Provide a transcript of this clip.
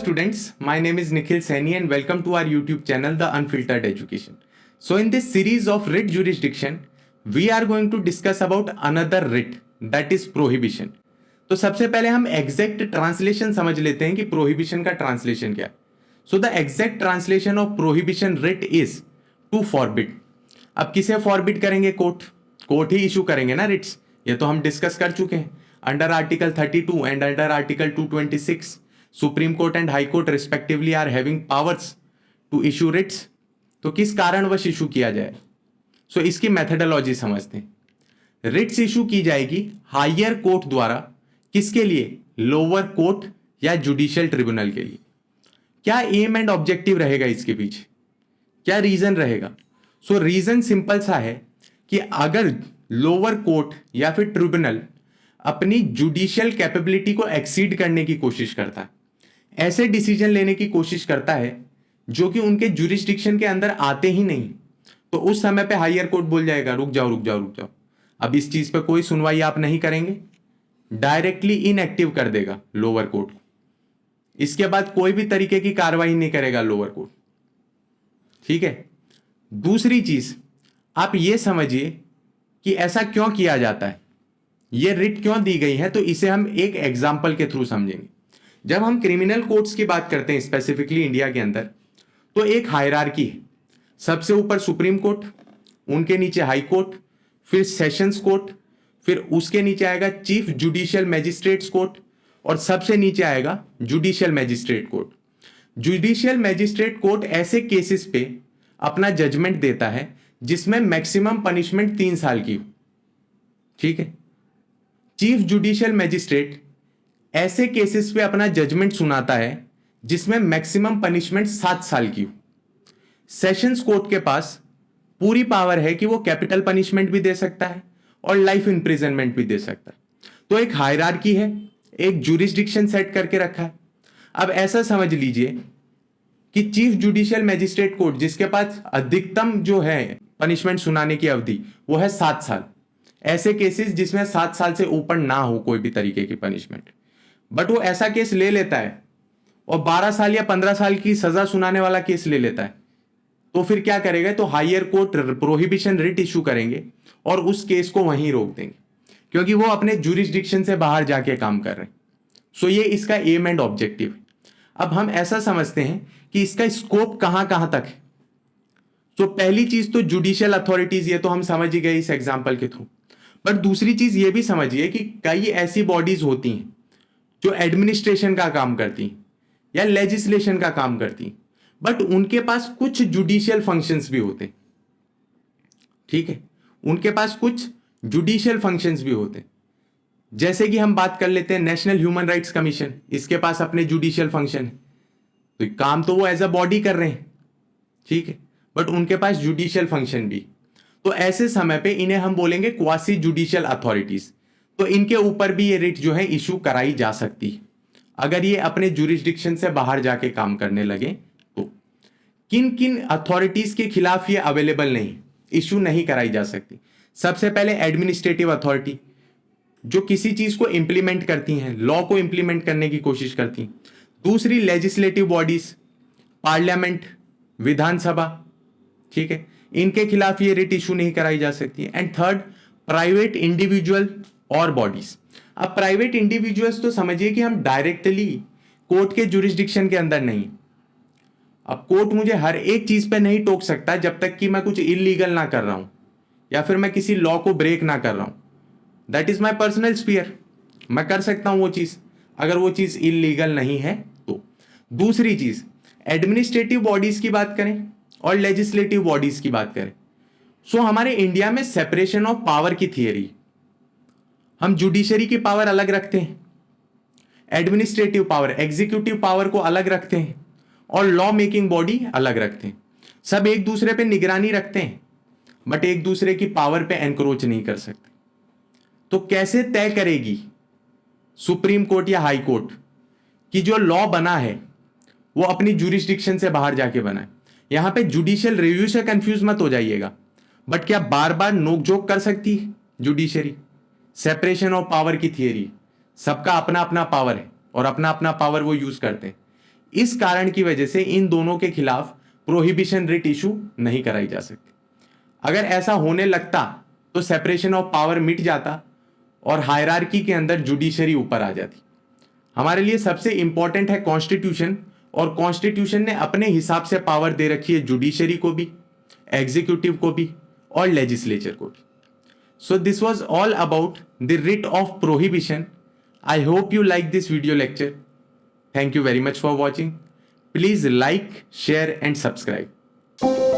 students, my name is Nikhil Saini and welcome to our YouTube channel The Unfiltered Education. So in this series of writ jurisdiction, we are going to discuss about another writ, that is prohibition. तो सबसे पहले हम exact translation समझ लेते हैं कि prohibition का translation क्या है. So the exact translation of prohibition writ is to forbid. अब किसे फॉरबिड करेंगे? कोर्ट ही इशू करेंगे ना रिट्स. ये तो हम डिस्कस कर चुके हैं. Under article 32 and under article 226 supreme court and high court respectively are having powers to issue writs. तो किस कारणवश इशू किया जाए? सो इसकी मेथडोलॉजी समझते हैं. रिट्स इशू की जाएगी हायर कोर्ट द्वारा. किसके लिए? लोअर कोर्ट या जुडिशियल ट्रिब्यूनल के लिए. क्या एम एंड ऑब्जेक्टिव रहेगा इसके पीछे? क्या रीजन रहेगा? सो रीजन सिंपल सा है कि अगर लोअर कोर्ट या फिर ट्रिब्यूनल अपनी जुडिशियल कैपेबिलिटी को एक्सीड करने की कोशिश करता है, ऐसे डिसीजन लेने की कोशिश करता है जो कि उनके जुरिस्डिक्शन के अंदर आते ही नहीं, तो उस समय पे हायर कोर्ट बोल जाएगा रुक जाओ. अब इस चीज पे कोई सुनवाई आप नहीं करेंगे, डायरेक्टली इनएक्टिव कर देगा लोअर कोर्ट को. इसके बाद कोई भी तरीके की कार्रवाई नहीं करेगा लोअर कोर्ट. ठीक है. दूसरी चीज आप ये समझिए कि ऐसा क्यों किया जाता है, ये रिट क्यों दी गई है, तो इसे हम एक एग्जाम्पल के थ्रू समझेंगे. जब हम क्रिमिनल कोर्ट्स की बात करते हैं स्पेसिफिकली इंडिया के अंदर, तो एक हायरार्की है. सबसे ऊपर सुप्रीम कोर्ट, उनके नीचे हाई कोर्ट, फिर सेशंस कोर्ट, फिर उसके नीचे आएगा चीफ जुडिशियल मैजिस्ट्रेट्स कोर्ट और सबसे नीचे आएगा judicial magistrate court. Judicial magistrate court ऐसे केसेस पे अपना जजमेंट देता है जिसमें मैक्सिमम पनिशमेंट 3 साल की हो. ठीक है. चीफ जुडिशियल मैजिस्ट्रेट ऐसे केसेस पे अपना जजमेंट सुनाता है जिसमें मैक्सिमम पनिशमेंट 7 साल की हो. सेशंस कोर्ट के पास पूरी पावर है कि वो कैपिटल पनिशमेंट भी दे सकता है और लाइफ इंप्रिजनमेंट भी दे सकता है. तो एक हायरार्की है, एक जुरिस्डिक्शन सेट करके रखा है. अब ऐसा समझ लीजिए कि चीफ जुडिशियल मैजिस्ट्रेट कोर्ट जिसके पास अधिकतम जो है पनिशमेंट सुनाने की अवधि वो है 7 साल. ऐसे केसेस जिसमें 7 साल से ऊपर ना हो कोई भी तरीके की पनिशमेंट, बट वो ऐसा केस ले लेता है और 12 साल या 15 साल की सजा सुनाने वाला केस ले लेता है, तो फिर क्या करेगा? तो higher court prohibition writ issue करेंगे और उस केस को वहीं रोक देंगे क्योंकि वो अपने जुरिस्डिक्शन से बाहर जाके काम कर रहे हैं. सो ये इसका एम एंड ऑब्जेक्टिव है. अब हम ऐसा समझते हैं कि इसका स्कोप कहां कहां तक है. तो पहली चीज तो जुडिशियल अथॉरिटीज, ये तो हम समझ ही गए इस एग्जाम्पल के थ्रू. पर दूसरी चीज ये भी समझिए कि कई ऐसी बॉडीज होती हैं जो एडमिनिस्ट्रेशन का काम करती हैं या लेजिस्लेशन का काम करती हैं, बट उनके पास कुछ जुडिशियल फंक्शंस भी होते हैं. ठीक है. उनके पास कुछ जुडिशियल फंक्शंस भी होते हैं. जैसे कि हम बात कर लेते हैं नेशनल ह्यूमन राइट्स कमीशन, इसके पास अपने जुडिशियल फंक्शन है, तो काम तो वो एज अ बॉडी कर रहे हैं. ठीक है. बट उनके पास जुडिशियल फंक्शन भी. तो ऐसे समय पे इन्हें हम बोलेंगे क्वासी जुडिशियल अथॉरिटीज. तो इनके ऊपर भी ये रिट जो है इशू कराई जा सकती है अगर ये अपने जुरिस्डिक्शन से बाहर जाके काम करने लगे. तो किन किन अथॉरिटीज के खिलाफ ये अवेलेबल नहीं, इशू नहीं कराई जा सकती? सबसे पहले एडमिनिस्ट्रेटिव अथॉरिटी जो किसी चीज को इंप्लीमेंट करती हैं, लॉ को इंप्लीमेंट करने की कोशिश करती हैं. दूसरी लेजिस्लेटिव बॉडीज, पार्लियामेंट, विधानसभा. ठीक है. इनके खिलाफ ये रिट इशू नहीं कराई जा सकती है. एंड थर्ड, प्राइवेट इंडिविजुअल और बॉडीज. अब प्राइवेट इंडिविजुअल्स तो समझिए कि हम डायरेक्टली कोर्ट के जुरिस्डिक्शन के अंदर नहीं. अब कोर्ट मुझे हर एक चीज पे नहीं टोक सकता जब तक कि मैं कुछ इलीगल ना कर रहा हूं या फिर मैं किसी लॉ को ब्रेक ना कर रहा हूं. That is my personal sphere. मैं कर सकता हूं वो चीज अगर वो चीज इलीगल नहीं है तो. दूसरी चीज, एडमिनिस्ट्रेटिव बॉडीज की बात करें और लेजिस्लेटिव बॉडीज की बात करें, सो हमारे इंडिया में सेपरेशन ऑफ पावर की थियरी. हम जुडिशरी की पावर अलग रखते हैं, एडमिनिस्ट्रेटिव पावर, एग्जीक्यूटिव पावर को अलग रखते हैं और लॉ मेकिंग बॉडी अलग रखते हैं. सब एक दूसरे पे निगरानी रखते हैं बट एक दूसरे की पावर पे एनक्रोच नहीं कर सकते. तो कैसे तय करेगी सुप्रीम कोर्ट या हाई कोर्ट कि जो लॉ बना है वो अपनी जुरिस्डिक्शन से बाहर जाके बना है? यहां पे जुडिशियल रिव्यू से कंफ्यूज मत हो जाइएगा, बट क्या बार बार नोकझोंक कर सकती है जुडिशरी? सेपरेशन ऑफ पावर की थियरी, सबका अपना अपना पावर है और अपना अपना पावर वो यूज करते हैं. इस कारण की वजह से इन दोनों के खिलाफ प्रोहिबिशन रिट इशू नहीं कराई जा सकती। अगर ऐसा होने लगता तो सेपरेशन ऑफ पावर मिट जाता और हायरार्की के अंदर जुडिशरी ऊपर आ जाती। हमारे लिए सबसे इंपॉर्टेंट है कॉन्स्टिट्यूशन, और कॉन्स्टिट्यूशन ने अपने हिसाब से पावर दे रखी है जुडिशरी को भी, एग्जीक्यूटिव को भी और लेजिस्लेचर को भी। So this was all about the writ of prohibition. I hope you like this video lecture. Thank you very much for watching. Please like, share and subscribe.